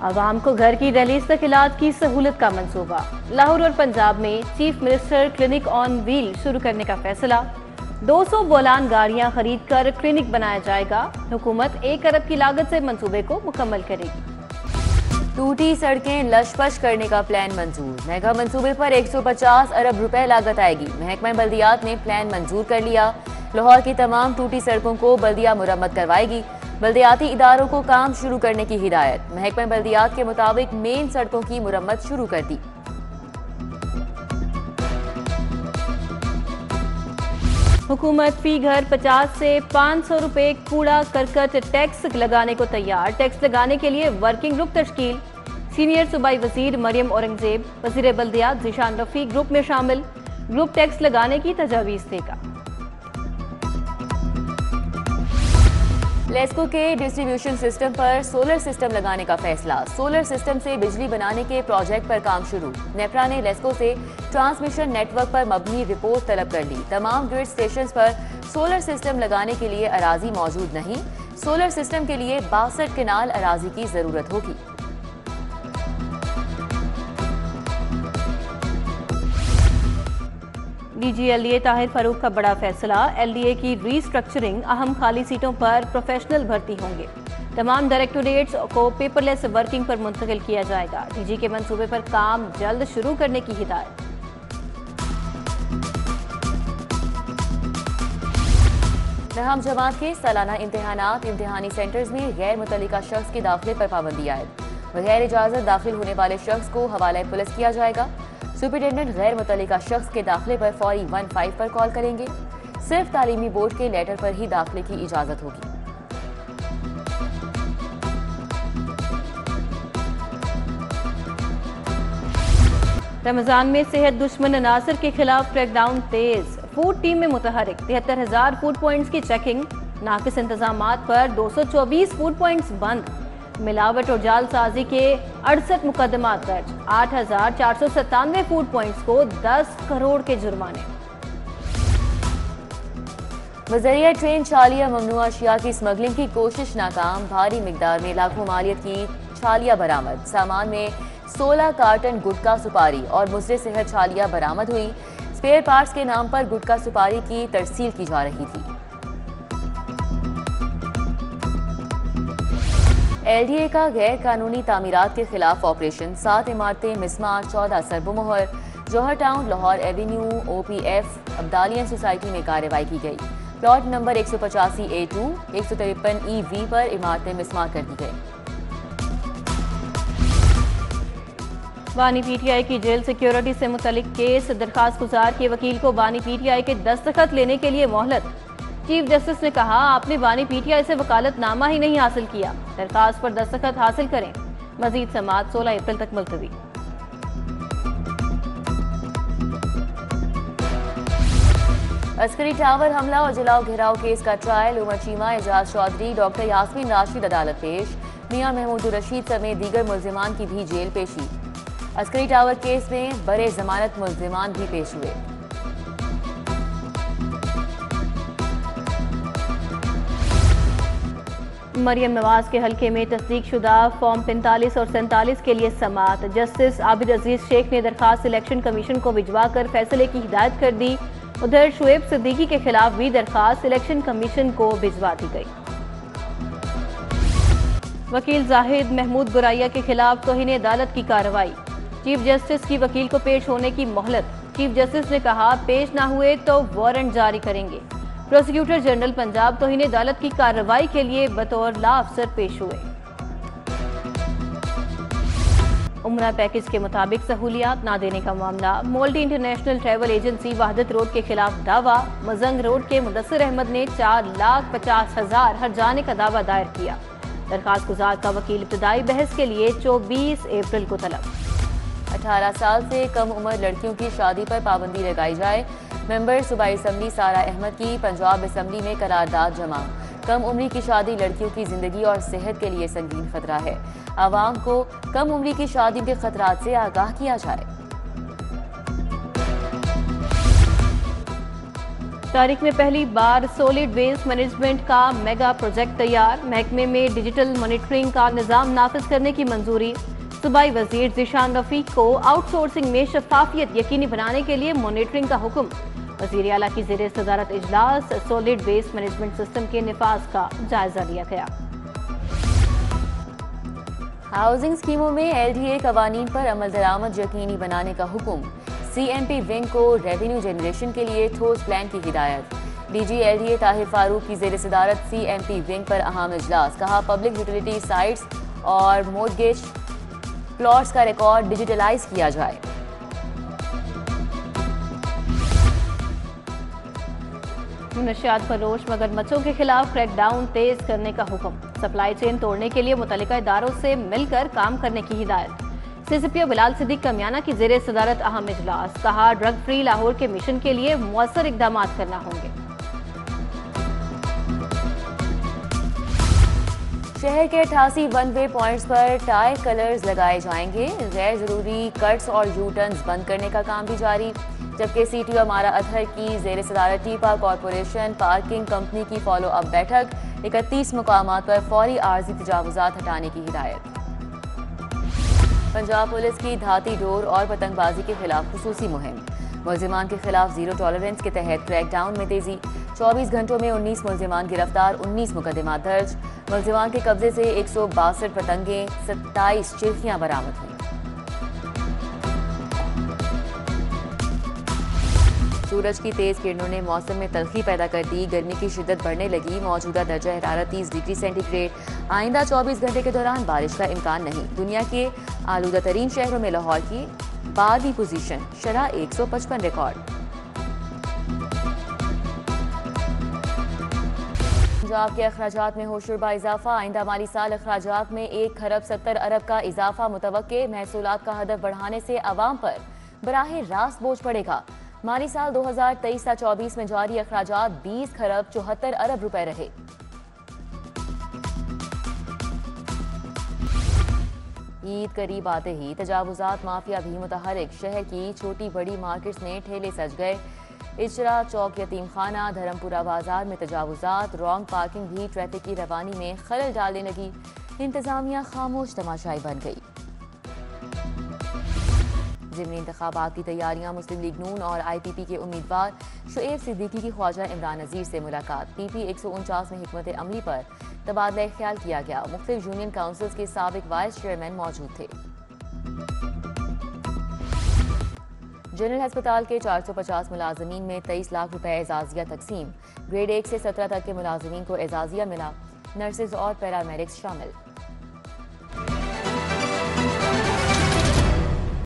आवाम को घर की दहलीज तक इलाज की सहूलत का मंसूबा। लाहौर और पंजाब में chief minister clinic on wheel शुरू करने का फैसला। 200 बोलान गाड़ियां खरीद कर क्लिनिक बनाया जाएगा। हुकूमत 1 अरब की लागत से मंसूबे को मुकम्मल करेगी। टूटी सड़कें लशपश करने का प्लान मंजूर। मेगा मंसूबे पर 150 अरब रुपए लागत आएगी। महकमा बल्दियात ने प्लान मंजूर कर लिया। लाहौर की तमाम टूटी सड़कों को बल्दिया मुरम्मत करवाएगी। बल्दियाती इदारों को काम शुरू करने की हिदायत। महकमा बल्दियात के मुताबिक मेन सड़कों की मुरम्मत शुरू कर दी। हुकूमत फी घर 50 से 500 रुपए कूड़ा करकट टैक्स लगाने को तैयार। टैक्स लगाने के लिए वर्किंग ग्रुप तश्कील। सीनियर सूबाई वजीर मरियम औरंगजेब, वजीर बल्दियात ज़ीशान रफी ग्रुप में शामिल। ग्रुप टैक्स लगाने की तजावीज़ देगा। लेस्को के डिस्ट्रीब्यूशन सिस्टम पर सोलर सिस्टम लगाने का फैसला। सोलर सिस्टम से बिजली बनाने के प्रोजेक्ट पर काम शुरू। नेपरा ने लेस्को से ट्रांसमिशन नेटवर्क पर मबनी रिपोर्ट तलब कर ली। तमाम ग्रिड स्टेशंस पर सोलर सिस्टम लगाने के लिए अराजी मौजूद नहीं। सोलर सिस्टम के लिए 62 कनाल अराजी की जरूरत होगी। डीजी एलडीए ताहिर फारूक का बड़ा फैसला। एलडीए की रीस्ट्रक्चरिंग, अहम खाली सीटों पर प्रोफेशनल भर्ती होंगे। तमाम डायरेक्टोरेट्स को पेपरलेस वर्किंग पर मुंतकिल किया जाएगा। डीजी के मंसूबे पर काम जल्द शुरू करने की हिदायत। नहम जमात के सालाना इम्तिहानात इम्तिहानी सेंटर्स में गैर मुतल्लिका शख्स के दाखिले पर पाबंदी आयद। बगैर इजाजत दाखिल होने वाले शख्स को हवाला पुलिस किया जाएगा। सुपरिटेंडेंट गैर मुतल्लिका शख्स के दाखिले पर फौरी 15 पर कॉल करेंगे। सिर्फ तालीमी बोर्ड के लेटर पर ही दाखिले की इजाजत होगी। रमजान में सेहत दुश्मन अनासर के खिलाफ क्रैकडाउन तेज। फूड टीम में मुतहरिक 73,000 फूड पॉइंट्स की चेकिंग। नाकिस इंतजामात पर 224 फूड पॉइंट्स बंद। मिलावट और जालसाजी के 68 मुकदमात दर्ज। 8,497 फूड पॉइंट्स को 10 करोड़ के जुर्माने। बजरिया ट्रेन छालिया ममनुआ अशिया की स्मगलिंग की कोशिश नाकाम। भारी मिकदार में लाखों मालियत की छालिया बरामद। सामान में 16 कार्टन गुटखा सुपारी और मुजरे सेहत छालिया बरामद हुई। स्पेयर पार्ट्स के नाम पर गुटखा सुपारी की तरसील की जा रही थी। एलडीए का गैर कानूनी तामीरात के खिलाफ ऑपरेशन। 7 इमारतें मिसमार, 14 सरबोमोहर। Johar town, Lahore avenue, OPF, Abdalian society में कार्रवाई की गई। प्लॉट नंबर 185A2, 153EV पर इमारतें मिसमार कर दी गई। बानी पीटीआई की जेल सिक्योरिटी से मुतल्लिक केस। दरखास्त गुजार के वकील को बानी पीटीआई के दस्तखत लेने के लिए मोहलत। चीफ जस्टिस ने कहा, आपने बानी पीटीआई से वकालतनामा ही नहीं हासिल किया। दरखास्त पर दस्तखत हासिल करें। मजीद समाअत 16 अप्रैल तक मुलतवी। अस्करी टावर हमला और जलाओ घेराव केस का ट्रायल। उमर चीमा, एजाज चौधरी, डॉक्टर यास्मीन राशिद अदालत पेश। मियां महमूद रशीद समेत दीगर मुल्जिमान की भी जेल पेशी। अस्करी टावर केस में बड़े जमानत मुल्जिमान भी पेश हुए। मरियम नवाज के हल्के में तस्दीक शुदा फॉर्म 45 और 47 के लिए समाअत। जस्टिस आबिद अजीज शेख ने दरखास्त इलेक्शन कमीशन को भिजवा कर फैसले की हिदायत कर दी। उधर शुएब सिद्दीकी के खिलाफ भी दरखास्त इलेक्शन कमीशन को भिजवा दी गई। वकील जाहिद महमूद गुराइया के खिलाफ तौहीन अदालत की कार्रवाई। चीफ जस्टिस की वकील को पेश होने की मोहलत। चीफ जस्टिस ने कहा, पेश न हुए तो वारंट जारी करेंगे। प्रोसिक्यूटर जनरल पंजाब तौहीन अदालत की कार्रवाई के लिए बतौर ला अफसर पेश हुए। उम्रा पैकेज के मुताबिक सहूलियात ना देने का मामला। Multi international travel agency Wahdat road के खिलाफ दावा। मजंग रोड के मुदस्सिर अहमद ने 4,50,000 हर्जाने का दावा दायर किया। दरखास्त गुजार का वकील इब्तदाई बहस के लिए 24 अप्रैल को तलब। 18 साल से कम उम्र लड़कियों की शादी पर पाबंदी लगाई जाए। मेंबर सूबाई असम्बली सारा अहमद की पंजाब असम्बली में करारदाद जमा। कम उम्री की शादी लड़कियों की जिंदगी और सेहत के लिए संगीन खतरा है। आवाम को कम उम्री की शादी के खतरात से आगाह किया जाए। तारीख में पहली बार सॉलिड वेस्ट मैनेजमेंट का मेगा प्रोजेक्ट तैयार। महकमे में डिजिटल मॉनिटरिंग का निजाम नाफिज करने की मंजूरी। सूबाई वजीर जिशान रफीक को आउटसोर्सिंग में शफाफियत यकीनी बनाने के लिए मॉनिटरिंग का हुक्म। वजीर आला की ज़ेरे सदारत इजलास सॉलिड वेस्ट मैनेजमेंट सिस्टम के निफाज का जायजा लिया गया। हाउसिंग स्कीमों में LDA कवानीन पर अमल दरामद यकीनी बनाने का हुक्म। CMP विंग को रेवेन्यू जनरेशन के लिए ठोस प्लान की हिदायत। DG LDA ताहिर फारूक की ज़ेरे सदारत CMP विंग पर अहम इजलास। कहा पब्लिक यूटिलिटी साइट्स और मोर्टगेज प्लॉट्स का रिकॉर्ड डिजिटलाइज किया जाए। नशियात फरोश मगरमच्छों के खिलाफ क्रैकडाउन तेज करने का हुक्म। सप्लाई चेन तोड़ने के लिए मुतल्लिका इदारों से मिलकर काम करने की हिदायत। CCPO बिलाल सिद्दीक कमियाना की ज़ेरे सदारत अहम इजलास। कहा ड्रग फ्री लाहौर के मिशन के लिए मुअस्सर इकदाम करना होंगे। शहर के 88 वन वे पॉइंट्स पर टायर कलर्स लगाए जाएंगे। गैर जरूरी कट्स और यू टर्न्स बंद करने का काम भी जारी। जबकि CTO अमारा अतहर की ज़ेरे सदारत टीपा कॉरपोरेशन पार्किंग कंपनी की फॉलो अप बैठक। 31 मुकामात पर फौरी आर्जी तजावुजात हटाने की हिदायत। पंजाब पुलिस की धाती डोर और पतंगबाजी के खिलाफ खुसूसी मुहिम। मुलजिमान के खिलाफ जीरो टॉलरेंस के तहत क्रैकडाउन में तेजी। 24 घंटों में 19 मुलजिमान गिरफ्तार, 19 मुकदमा दर्ज। मुलजिमान के कब्जे से 162 पतंगें, 27 चिरखियां बरामद हुई। सूरज की तेज किरणों ने मौसम में तल्खी पैदा कर दी। गर्मी की शिद्दत बढ़ने लगी। मौजूदा दर्जा हरारत 30 डिग्री सेंटीग्रेड। आइंदा 24 घंटे के दौरान बारिश का इम्कान नहीं। दुनिया के आलूदा तरीन शहरों में लाहौर की 12वीं पोजीशन, शरह 155 रिकॉर्ड। पंजाब के अखराजात में होशरुबा इजाफा। आइंदा माली साल अखराजात में 1 खरब 70 अरब का इजाफा मुतवक्के। महसूलात का हदफ बढ़ाने से अवाम पर बराह रास्त बोझ पड़ेगा। माली साल 2023-24 में जारी अखराजात 20 खरब 74 अरब रुपए रहे। ईद करीब आते ही तजावुजात माफिया भी मुतहरिक। शहर की छोटी बड़ी मार्केट्स में ठेले सज गए। इचरा चौक, यतीम खाना, धर्मपुरा बाजार में तजावुजात। रॉन्ग पार्किंग भी ट्रैफिक की रवानी में खलल डालने लगी। इंतजामिया खामोश तमाशाई बन गई। ज़िमनी इंतखाबात की तैयारियां। मुस्लिम लीग नून और IPP के उम्मीदवार शुएब सिद्दीकी की ख्वाजा इमरान नज़ीर से मुलाकात। PP 149 में हिकमत अमली पर तबादला ख्याल किया गया। मुख्तलिफ यूनियन काउंसिल्स के साबिक वाइस चेयरमैन मौजूद थे। जनरल अस्पताल के 450 मुलाजमीन में 23 लाख रुपए एजाजिया तकसीम। ग्रेड 1 से 17 तक के मुलाजमीन को एजाजिया मिला। नर्सेज और पैरामेडिक्स शामिल।